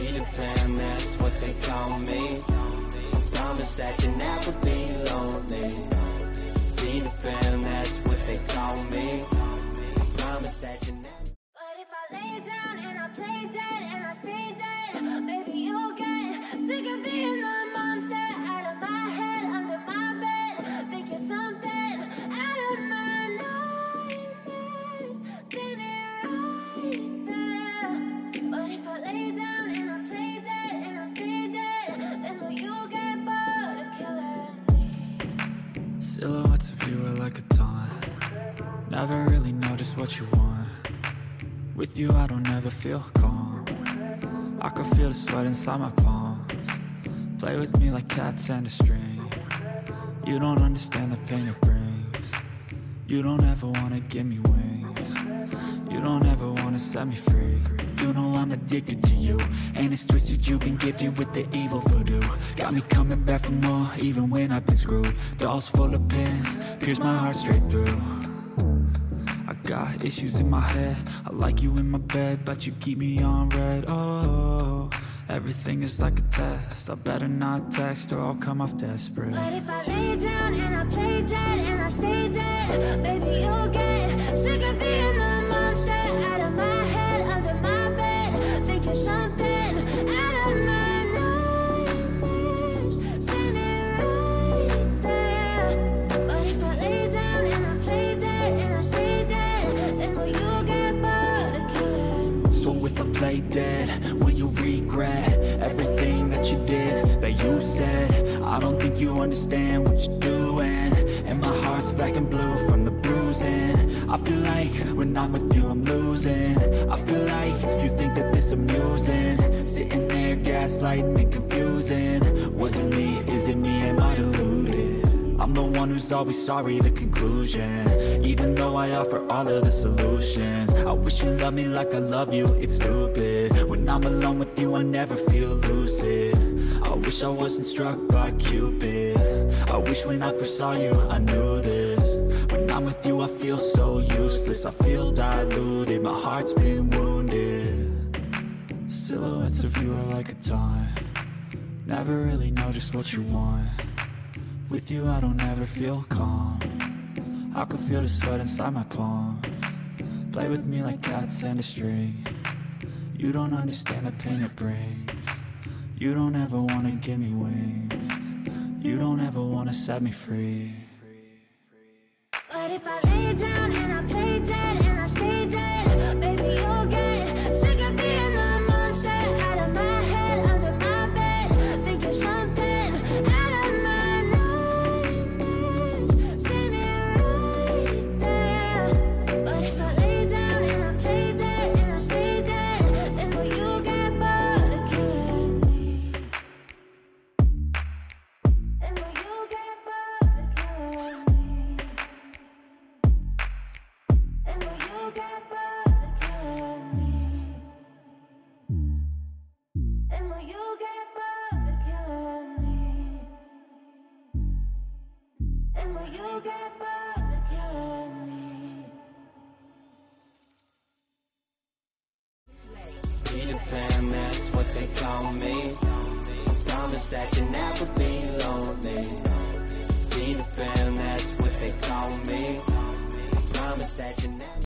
Peter Pan, that's what they call me. I promise that you'll never be lonely. Peter Pan, that's what they call me. I promise that you never. But if I lay down and I play dead and I stay dead, baby, you'll get sick of being the monster out of my head, under my bed, thinking something out of my nightmares, standing right there. But if I lay down and I play dead and I stay dead, then will you get bored of killing me? Silhouettes of you are like a taunt. Never really know just what you want. With you I don't ever feel calm. I can feel the sweat inside my palms. Play with me like cats and a string. You don't understand the pain it brings. You don't ever wanna give me wings. You don't ever wanna set me free. You know I'm addicted to you, and it's twisted. You've been gifted with the evil voodoo. Got me coming back for more, even when I've been screwed. Dolls full of pins, pierce my heart straight through. I got issues in my head. I like you in my bed, but you keep me on red. Oh, everything is like a test. I better not text or I'll come off desperate. But if I lay down and I play dead and I stay dead, baby, you'll get sick of being the monster out of my head, under my bed, thinking something out of my nightmares, standing right there. But if I lay down and I play dead and I stay dead, then will you get bored of killing me? So if I play dead, will you regret everything that you did, that you said? I don't think you understand what you're doing, and my heart's black and blue from the bruising. I feel like when I'm with you I'm losing. I feel like you think that this amusing, sitting there gaslighting and confusing. Was it me? Is it me? Am I deluded? I'm the one who's always sorry, the conclusion. Even though I offer all of the solutions, I wish you loved me like I love you, it's stupid. When I'm alone with you I never feel lucid. I wish I wasn't struck by Cupid. I wish when I first saw you I knew this. When I'm with you I feel so useless. I feel diluted, my heart's been wounded. Silhouettes of you are like a taunt. Never really know just what you want. With you I don't ever feel calm. I can feel the sweat inside my palms. Play with me like cats and a string. You don't understand the pain it brings. You don't ever wanna give me wings. You don't ever wanna set me free. But if I lay down and I play dead and I stay dead, baby, you'll get sick of being the monster out of my head, under my bed, thinking something out of my nightmares, standing right there. But if I lay down and I play dead and I stay dead, then will you get bored of killing me? Then will you get bored of killing me? And will you get bored of killing me? And will you get bored of killing me? And will you get bored of killing me? Peter Pan, that's what they call me. I promise that you'll never be lonely. Peter Pan, that's what they call me. I promise that you never.